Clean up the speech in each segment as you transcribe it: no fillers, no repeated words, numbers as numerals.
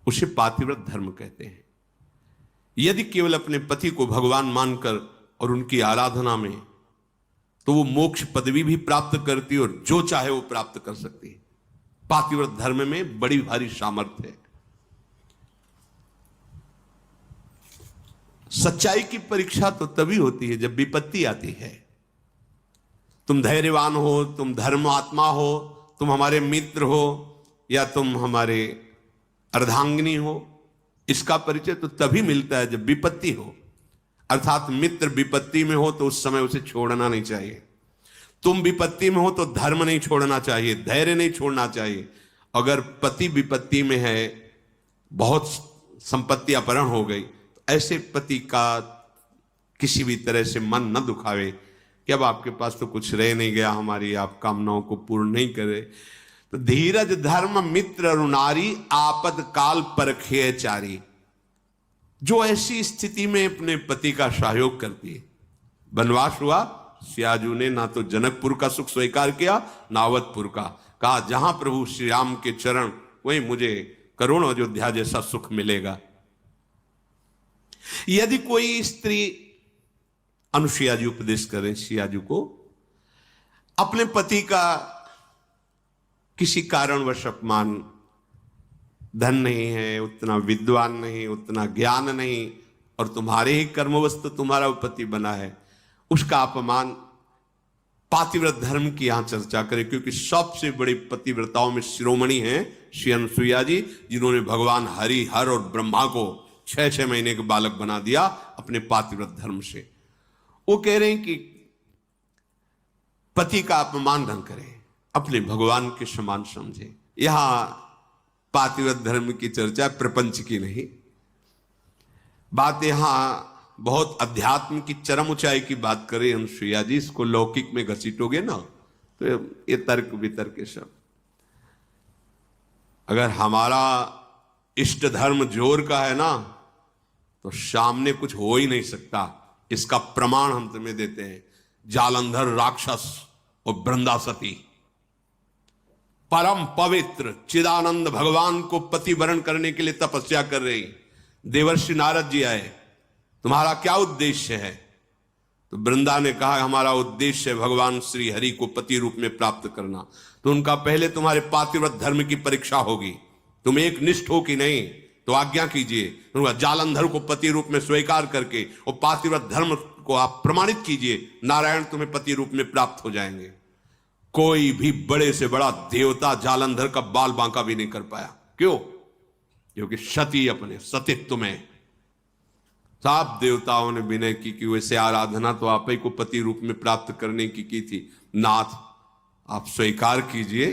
उसे पातिव्रत धर्म कहते हैं। यदि केवल अपने पति को भगवान मानकर और उनकी आराधना में, तो वो मोक्ष पदवी भी प्राप्त करती है और जो चाहे वो प्राप्त कर सकती है। पातिव्रत धर्म में बड़ी भारी सामर्थ्य है। सच्चाई की परीक्षा तो तभी होती है जब विपत्ति आती है। तुम धैर्यवान हो, तुम धर्म आत्मा हो, तुम हमारे मित्र हो या तुम हमारे अर्धांगिनी हो, इसका परिचय तो तभी मिलता है जब विपत्ति हो। अर्थात मित्र विपत्ति में हो तो उस समय उसे छोड़ना नहीं चाहिए। तुम विपत्ति में हो तो धर्म नहीं छोड़ना चाहिए, धैर्य नहीं छोड़ना चाहिए। अगर पति विपत्ति में है, बहुत संपत्ति अपहरण हो गई, तो ऐसे पति का किसी भी तरह से मन न दुखावे कि अब आपके पास तो कुछ रह नहीं गया, हमारी आप कामनाओं को पूर्ण नहीं करे। तो धीरज धर्म मित्र रुनारी, आपद काल परखे चारी। जो ऐसी स्थिति में अपने पति का सहयोग करती है। वनवास हुआ, सियाजू ने ना तो जनकपुर का सुख स्वीकार किया ना अवधपुर का। कहा जहां प्रभु श्री राम के चरण, वहीं मुझे करोड़ों अयोध्या जैसा सुख मिलेगा। यदि कोई स्त्री, अनुसुईया जी उपदेश करें सियाजू को, अपने पति का किसी कारणवश अपमान, धन नहीं है, उतना विद्वान नहीं, उतना ज्ञान नहीं, और तुम्हारे ही कर्मवश तुम्हारा पति बना है, उसका अपमान, पातिव्रत धर्म की यहां चर्चा करें। क्योंकि सबसे बड़ी पतिव्रताओं में शिरोमणि हैं श्री अनुसुईया जी, जिन्होंने भगवान हरि, हर और ब्रह्मा को 6-6 महीने के बालक बना दिया अपने पातिव्रत धर्म से। वो कह रहे हैं कि पति का अपमान न करें, अपने भगवान के समान समझे। यहां पातिव्रत धर्म की चर्चा प्रपंच की नहीं, बात यहां बहुत अध्यात्म की चरम ऊंचाई की बात करें अनुसुईया जी। इसको लौकिक में घसीटोगे ना तो ये तर्क वितर्क के सब। अगर हमारा इष्ट धर्म जोर का है ना, तो सामने कुछ हो ही नहीं सकता। इसका प्रमाण हम तुम्हें देते हैं। जालंधर राक्षस और वृंदासती परम पवित्र चिदानंद भगवान को पति वरण करने के लिए तपस्या कर रही। देवर्षि नारद जी आए, तुम्हारा क्या उद्देश्य है? तो वृंदा ने कहा हमारा उद्देश्य है भगवान श्री हरि को पति रूप में प्राप्त करना। तो उनका पहले तुम्हारे पातिव्रत धर्म की परीक्षा होगी, तुम एक निष्ठ हो कि नहीं, तो आज्ञा कीजिए। जालंधर को पति रूप में स्वीकार करके और पातिव्रत धर्म को आप प्रमाणित कीजिए, नारायण तुम्हें पति रूप में प्राप्त हो जाएंगे। कोई भी बड़े से बड़ा देवता जालंधर का बाल बांका भी नहीं कर पाया। क्यों? क्योंकि सती अपने सतीत्व में सब देवताओं ने विनय की कि वैसे आराधना तो आप ही को पति रूप में प्राप्त करने की थी, नाथ आप स्वीकार कीजिए,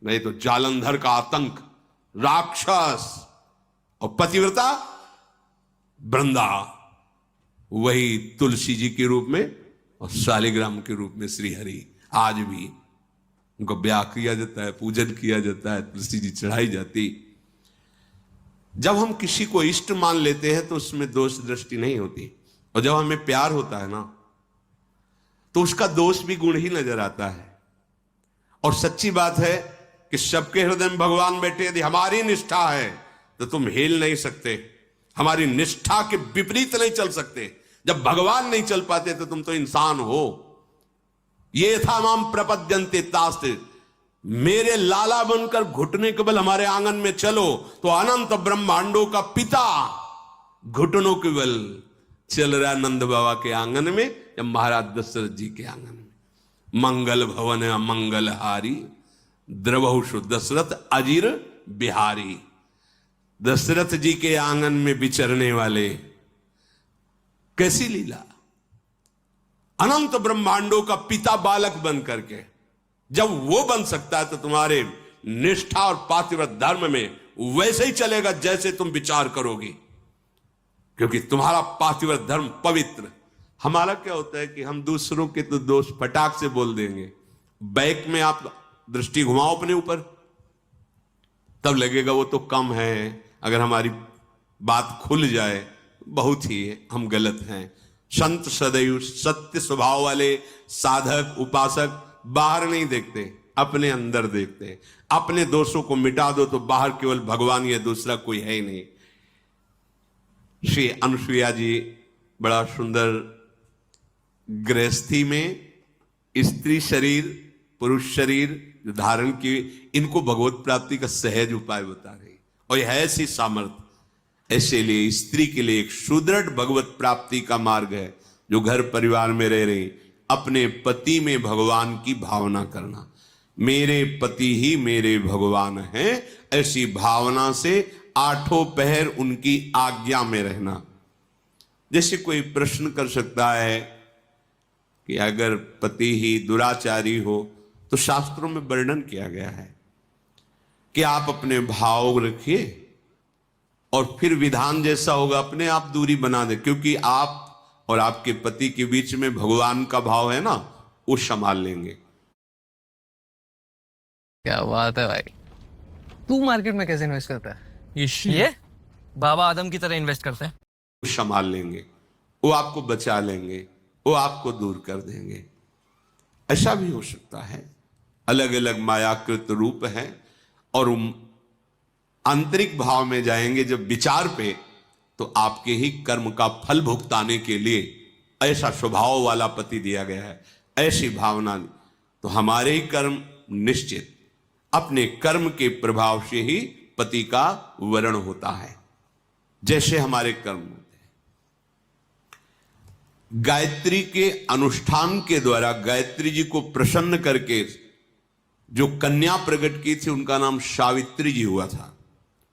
नहीं तो जालंधर का आतंक, राक्षस और पतिव्रता वृंदा, वही तुलसी जी के रूप में और शालिग्राम के रूप में श्री हरि। आज भी उनको ब्याह किया जाता है, पूजन किया जाता है, तुलसी जी चढ़ाई जाती। जब हम किसी को इष्ट मान लेते हैं तो उसमें दोष दृष्टि नहीं होती, और जब हमें प्यार होता है ना, तो उसका दोष भी गुण ही नजर आता है। और सच्ची बात है कि सबके हृदय में भगवान बैठे। यदि हमारी निष्ठा है तो तुम हिल नहीं सकते, हमारी निष्ठा के विपरीत नहीं चल सकते। जब भगवान नहीं चल पाते तो तुम तो इंसान हो। ये था माम प्रपद्यन्ते तास्ते, मेरे लाला बनकर घुटने के बल हमारे आंगन में चलो तो अनंत ब्रह्मांडों का पिता घुटनों के बल चल रहा नंद बाबा के आंगन में या महाराज दशरथ जी के आंगन में। मंगल भवन मंगलहारी, द्रवहुषु दशरथ अजीर बिहारी। दशरथ जी के आंगन में विचरने वाले, कैसी लीला! अनंत ब्रह्मांडों का पिता बालक बन करके, जब वो बन सकता है तो तुम्हारे निष्ठा और पातिव्रत धर्म में वैसे ही चलेगा जैसे तुम विचार करोगी, क्योंकि तुम्हारा पातिव्रत धर्म पवित्र। हमारा क्या होता है कि हम दूसरों के तो दोष फटाक से बोल देंगे, बैक में आप दृष्टि घुमाओ अपने ऊपर, तब लगेगा वो तो कम है। अगर हमारी बात खुल जाए बहुत ही हम गलत हैं। संत सदैव सत्य स्वभाव वाले साधक उपासक बाहर नहीं देखते, अपने अंदर देखते हैं। अपने दोषों को मिटा दो तो बाहर केवल भगवान या दूसरा कोई है ही नहीं। श्री अनुसुईया जी बड़ा सुंदर गृहस्थी में स्त्री शरीर पुरुष शरीर जो धारण की, इनको भगवत प्राप्ति का सहज उपाय बता रही, और यह ऐसी सामर्थ्य। ऐसे लिए स्त्री के लिए एक सुदृढ़ भगवत प्राप्ति का मार्ग है, जो घर परिवार में रह रही अपने पति में भगवान की भावना करना। मेरे पति ही मेरे भगवान हैं, ऐसी भावना से आठों पहर उनकी आज्ञा में रहना। जैसे कोई प्रश्न कर सकता है कि अगर पति ही दुराचारी हो तो शास्त्रों में वर्णन किया गया है कि आप अपने भाव रखिए और फिर विधान जैसा होगा अपने आप दूरी बना दे, क्योंकि आप और आपके पति के बीच में भगवान का भाव है ना, वो संभाल लेंगे। क्या बात है भाई। तू मार्केट में कैसे इन्वेस्ट करता है? ये बाबा आदम की तरह इन्वेस्ट करते हैं। वो संभाल लेंगे, वो आपको बचा लेंगे, वो आपको दूर कर देंगे। ऐसा भी हो सकता है। अलग अलग मायाकृत रूप हैं और आंतरिक भाव में जाएंगे जब विचार पे, तो आपके ही कर्म का फल भुगताने के लिए ऐसा स्वभाव वाला पति दिया गया है, ऐसी भावना। तो हमारे ही कर्म निश्चित, अपने कर्म के प्रभाव से ही पति का वरण होता है, जैसे हमारे कर्म होते हैं। गायत्री के अनुष्ठान के द्वारा गायत्री जी को प्रसन्न करके जो कन्या प्रकट की थी, उनका नाम सावित्री जी हुआ था।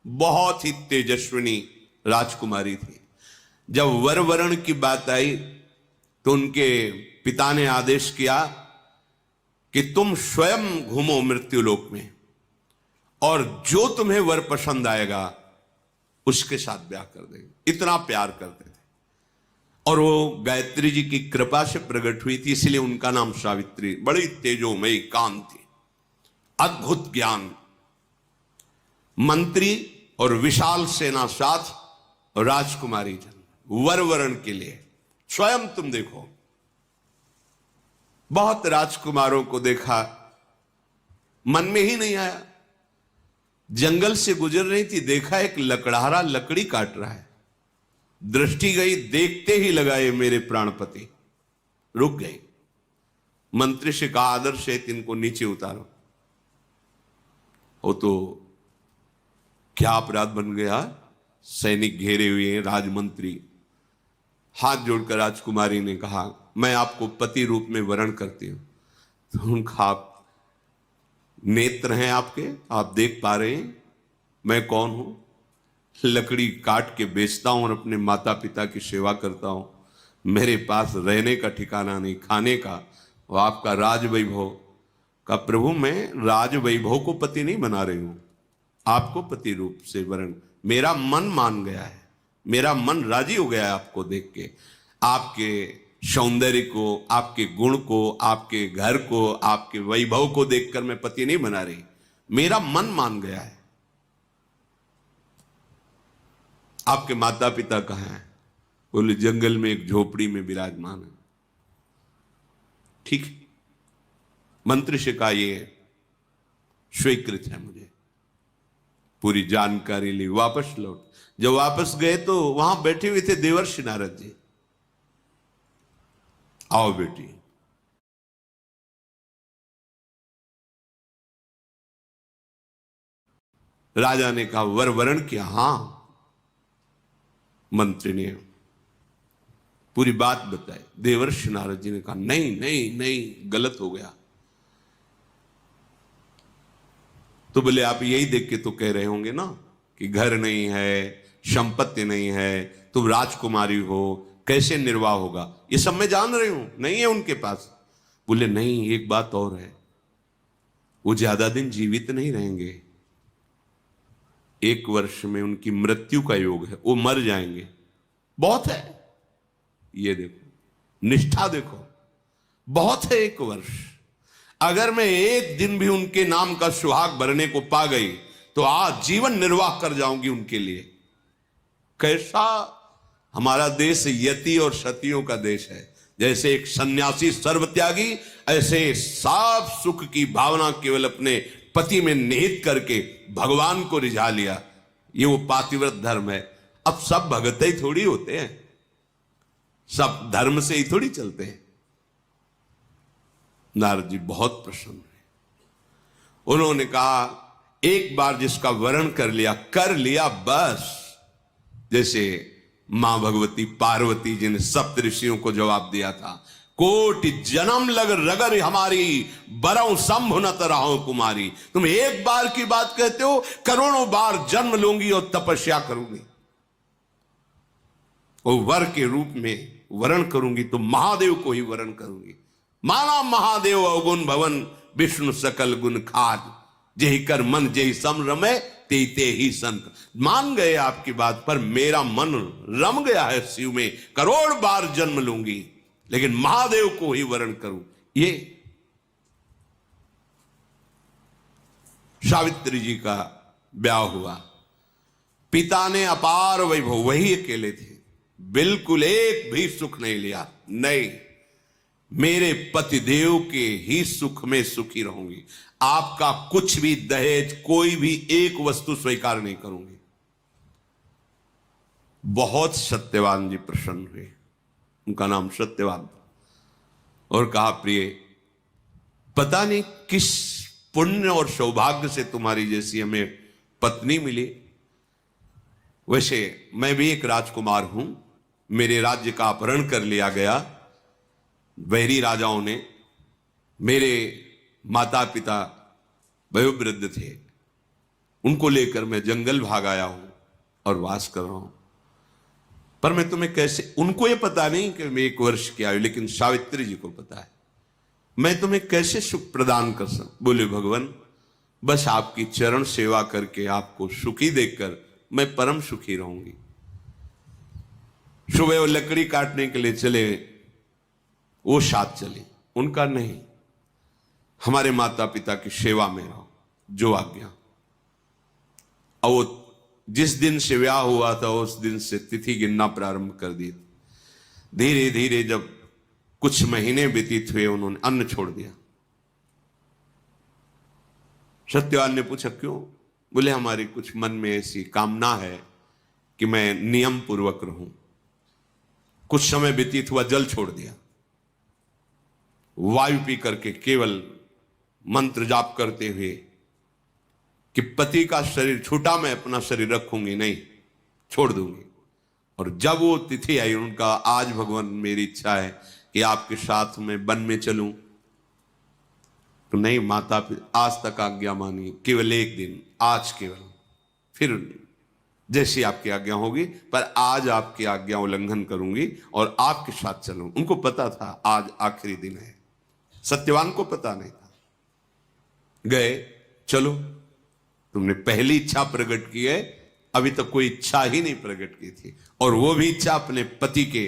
बहुत ही तेजस्विनी राजकुमारी थी। जब वर वरण की बात आई तो उनके पिता ने आदेश किया कि तुम स्वयं घूमो मृत्युलोक में और जो तुम्हें वर पसंद आएगा उसके साथ ब्याह कर देंगे। इतना प्यार करते थे और वो गायत्री जी की कृपा से प्रकट हुई थी, इसलिए उनका नाम सावित्री। बड़ी तेजोमयी कांत थी, अद्भुत ज्ञान, मंत्री और विशाल सेना साथ राजकुमारी जन्म वर वरण के लिए। स्वयं तुम देखो, बहुत राजकुमारों को देखा, मन में ही नहीं आया। जंगल से गुजर रही थी, देखा एक लकड़हारा लकड़ी काट रहा है, दृष्टि गई, देखते ही लगा ये मेरे प्राणपति। रुक गई, मंत्री से कहा आदर से इनको नीचे उतारो। वो तो क्या अपराध बन गया, सैनिक घेरे हुए हैं, राजमंत्री। हाथ जोड़कर राजकुमारी ने कहा मैं आपको पति रूप में वरण करती हूं। तो उनका आप नेत्र हैं आपके, आप देख पा रहे हैं मैं कौन हूं। लकड़ी काट के बेचता हूं और अपने माता पिता की सेवा करता हूं। मेरे पास रहने का ठिकाना नहीं, खाने का, वो आपका राज वैभव का। प्रभु मैं राज वैभव को पति नहीं बना रही हूं, आपको पति रूप से वरण। मेरा मन मान गया है, मेरा मन राजी हो गया है आपको देख के, आपके सौंदर्य को, आपके गुण को, आपके घर को, आपके वैभव को देखकर मैं पति नहीं बना रही, मेरा मन मान गया है। आपके माता पिता कहाँ हैं? बोले जंगल में एक झोपड़ी में विराजमान है। ठीक, मंत्री से कहा ये स्वीकृत है, मुझे पूरी जानकारी ली, वापस लौट। जब वापस गए तो वहां बैठे हुए थे देवर्षि नारद जी। आओ बेटी, राजा ने कहा वर वरण किया? हां। मंत्री ने पूरी बात बताई। देवर्षि नारद जी ने कहा नहीं नहीं नहीं, गलत हो गया। तो बोले आप यही देख के तो कह रहे होंगे ना कि घर नहीं है, संपत्ति नहीं है, तुम राजकुमारी हो, कैसे निर्वाह होगा? ये सब मैं जान रही हूं, नहीं है उनके पास। बोले नहीं, एक बात और है, वो ज्यादा दिन जीवित नहीं रहेंगे। 1 वर्ष में उनकी मृत्यु का योग है, वो मर जाएंगे। बहुत है, ये देखो निष्ठा देखो, बहुत है 1 वर्ष। अगर मैं एक दिन भी उनके नाम का सुहाग भरने को पा गई तो आज जीवन निर्वाह कर जाऊंगी उनके लिए। कैसा हमारा देश यति और सतियों का देश है। जैसे एक सन्यासी सर्वत्यागी, ऐसे साफ सुख की भावना केवल अपने पति में निहित करके भगवान को रिझा लिया। ये वो पातिव्रत धर्म है। अब सब भगत ही थोड़ी होते हैं, सब धर्म से ही थोड़ी चलते हैं। नारद जी बहुत प्रसन्न हुए। उन्होंने कहा एक बार जिसका वरण कर लिया बस। जैसे मां भगवती पार्वती जी ने सप्त ऋषियों को जवाब दिया था, कोटि जन्म लग रगर हमारी, बरऊ शंभु न तरहो कुमारी। तुम एक बार की बात कहते हो, करोड़ों बार जन्म लूंगी और तपस्या करूंगी, और वर के रूप में वरण करूंगी तो महादेव को ही वरण करूंगी। माना महादेव अवगुण भवन, विष्णु सकल गुण खाद, जेहि कर मन जेहि सम रमे, ते ही संत। मान गए आपकी बात पर, मेरा मन रम गया है शिव में, करोड़ बार जन्म लूंगी लेकिन महादेव को ही वरण करूं। ये सावित्री जी का ब्याह हुआ। पिता ने अपार वैभव, वही अकेले थे, बिल्कुल एक भी सुख नहीं लिया। नहीं, मेरे पतिदेव के ही सुख में सुखी रहूंगी, आपका कुछ भी दहेज, कोई भी एक वस्तु स्वीकार नहीं करूंगी। बहुत सत्यवान जी प्रसन्न हुए, उनका नाम सत्यवान था, और कहा प्रिय, पता नहीं किस पुण्य और सौभाग्य से तुम्हारी जैसी हमें पत्नी मिली। वैसे मैं भी एक राजकुमार हूं, मेरे राज्य का अपहरण कर लिया गया वैरी राजाओं ने। मेरे माता पिता वयोवृद्ध थे, उनको लेकर मैं जंगल भाग आया हूं और वास कर रहा हूं। पर मैं तुम्हें कैसे, उनको ये पता नहीं कि मैं 1 वर्ष की आयु, लेकिन सावित्री जी को पता है, मैं तुम्हें कैसे सुख प्रदान कर सकूं। बोले भगवान, बस आपकी चरण सेवा करके आपको सुखी देखकर मैं परम सुखी रहूंगी। सुबह वो लकड़ी काटने के लिए चले, वो साथ चले, उनका नहीं, हमारे माता पिता की सेवा में रहो, जो आज्ञा। और वो जिस दिन से ब्याह हुआ था उस दिन से तिथि गिनना प्रारंभ कर दी। धीरे धीरे जब कुछ महीने व्यतीत हुए, उन्होंने अन्न छोड़ दिया। सत्यवान ने पूछा क्यों? बोले हमारी कुछ मन में ऐसी कामना है कि मैं नियम पूर्वक रहूं। कुछ समय व्यतीत हुआ, जल छोड़ दिया, वायु पी करके केवल मंत्र जाप करते हुए कि पति का शरीर छूटा, मैं अपना शरीर रखूंगी नहीं, छोड़ दूंगी। और जब वो तिथि आई, उनका आज भगवान मेरी इच्छा है कि आपके साथ मैं वन में चलूं। तो नहीं माता, आज तक आज्ञा मानी, केवल एक दिन, आज केवल, फिर जैसी आपकी आज्ञा होगी, पर आज आपकी आज्ञा उल्लंघन करूंगी और आपके साथ चलूं। उनको पता था आज आखिरी दिन है, सत्यवान को पता नहीं था। गए, चलो तुमने पहली इच्छा प्रकट की है, अभी तक कोई इच्छा ही नहीं प्रकट की थी, और वो भी इच्छा अपने पति के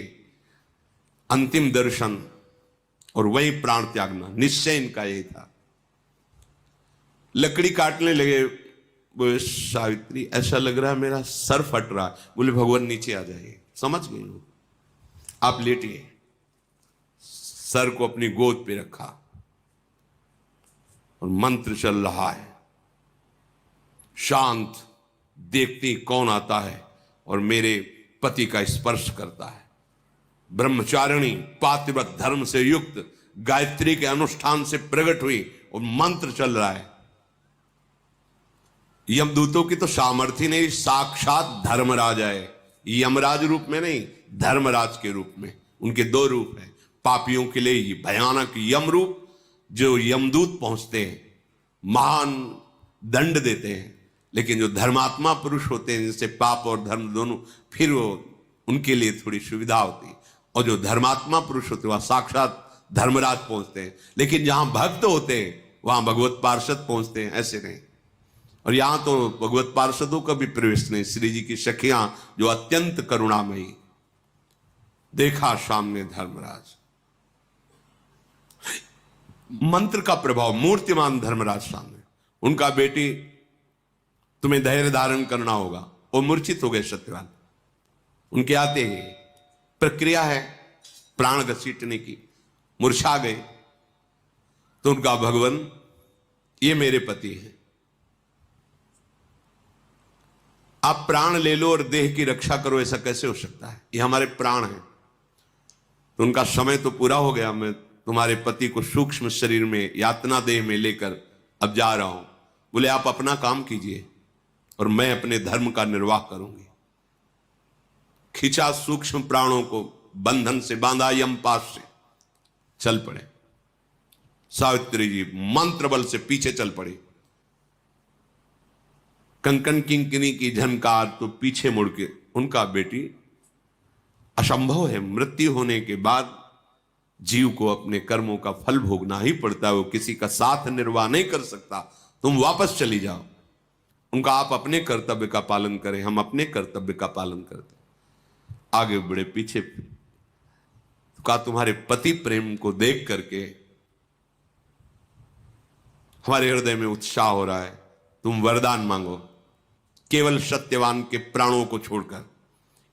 अंतिम दर्शन और वही प्राण त्यागना, निश्चय इनका यही था। लकड़ी काटने लगे। बोले सावित्री, ऐसा लग रहा है मेरा सर फट रहा। बोले भगवान नीचे आ जाइए, समझ गई हूं, आप लेटिए। सर को अपनी गोद पे रखा और मंत्र चल रहा है, शांत, देखती कौन आता है और मेरे पति का स्पर्श करता है। ब्रह्मचारिणी पातिव्रत धर्म से युक्त गायत्री के अनुष्ठान से प्रकट हुई और मंत्र चल रहा है। यमदूतों की तो सामर्थ्य नहीं, साक्षात धर्मराज है, यमराज रूप में नहीं, धर्मराज के रूप में। उनके 2 रूप हैं। पापियों के लिए भयानक यम रूप, जो यमदूत पहुंचते हैं, महान दंड देते हैं, लेकिन जो धर्मात्मा पुरुष होते हैं, जिनसे पाप और धर्म दोनों, फिर वो उनके लिए थोड़ी सुविधा होती। और जो धर्मात्मा पुरुष होते हैं वह साक्षात धर्मराज पहुंचते हैं। लेकिन जहां भक्त होते हैं वहां भगवत पार्षद पहुंचते हैं, ऐसे नहीं। और यहां तो भगवत पार्षदों का भी प्रवेश नहीं। श्री जी की सखियां जो अत्यंत करुणामयी, देखा सामने धर्मराज, मंत्र का प्रभाव, मूर्तिमान धर्मराज सामने। उनका बेटी, तुम्हें धैर्य धारण करना होगा। वो मूर्छित हो गए सत्यवान। उनके आते ही प्रक्रिया है, प्राण घसीटने की, मूर्छा गए। तो उनका भगवान ये मेरे पति हैं, आप प्राण ले लो और देह की रक्षा करो, ऐसा कैसे हो सकता है? ये हमारे प्राण हैं। तो उनका समय तो पूरा हो गया, मैं तुम्हारे पति को सूक्ष्म शरीर में यातना देह में लेकर अब जा रहा हूं। बोले आप अपना काम कीजिए और मैं अपने धर्म का निर्वाह करूंगी। खिंचा सूक्ष्म प्राणों को, बंधन से बांधा यमपाश से, चल पड़े। सावित्री जी मंत्र बल से पीछे चल पड़ी। कंकन किंकिनी की झनकार तो पीछे मुड़ के, उनका बेटी असंभव है, मृत्यु होने के बाद जीव को अपने कर्मों का फल भोगना ही पड़ता है, वो किसी का साथ निर्वाह नहीं कर सकता। तुम वापस चली जाओ। उनका आप अपने कर्तव्य का पालन करें, हम अपने कर्तव्य का पालन करते। आगे बढ़े, पीछे तो कहा तुम्हारे पति प्रेम को देख करके हमारे हृदय में उत्साह हो रहा है, तुम वरदान मांगो, केवल सत्यवान के प्राणों को छोड़कर,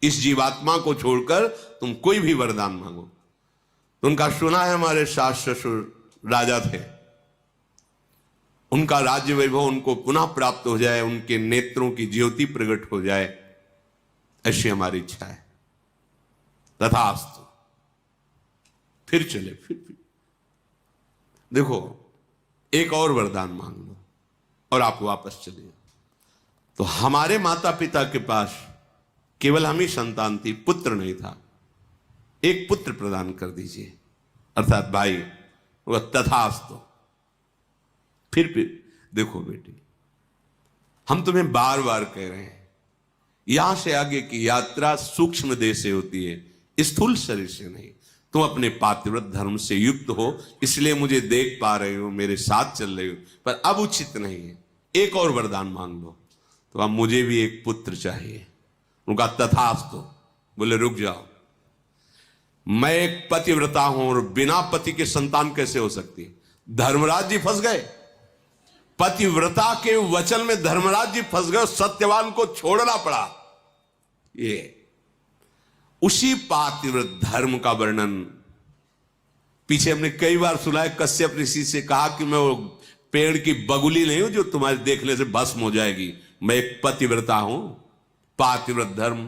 इस जीवात्मा को छोड़कर तुम कोई भी वरदान मांगो। तो उनका सुना है हमारे सास ससुर राजा थे, उनका राज्य वैभव उनको पुनः प्राप्त हो जाए, उनके नेत्रों की ज्योति प्रकट हो जाए, ऐसी हमारी इच्छा है। तथास्तु। फिर चले, फिर देखो एक और वरदान मांग लो और आप वापस चलिए। तो हमारे माता पिता के पास केवल हम ही संतान थी, पुत्र नहीं था। एक पुत्र प्रदान कर दीजिए, अर्थात भाई। वो तथास्तु। फिर देखो बेटी, हम तुम्हें बार बार कह रहे हैं, यहां से आगे की यात्रा सूक्ष्म देह से होती है, स्थूल शरीर से नहीं। तुम अपने पातिव्रत धर्म से युक्त हो, इसलिए मुझे देख पा रहे हो, मेरे साथ चल रहे हो, पर अब उचित नहीं है। एक और वरदान मांग लो। तो अब मुझे भी एक पुत्र चाहिए। उनका तथास्तु। बोले रुक जाओ, मैं एक पतिव्रता हूं और बिना पति के संतान कैसे हो सकती? धर्मराज जी फंस गए, पतिव्रता के वचन में धर्मराज जी फंस गए, सत्यवान को छोड़ना पड़ा। ये उसी पातिव्रत धर्म का वर्णन पीछे हमने कई बार सुना है। कश्यप ऋषि से कहा कि मैं वो पेड़ की बगुली नहीं हूं जो तुम्हारे देखने से भस्म हो जाएगी, मैं एक पतिव्रता हूं। पातिव्रत धर्म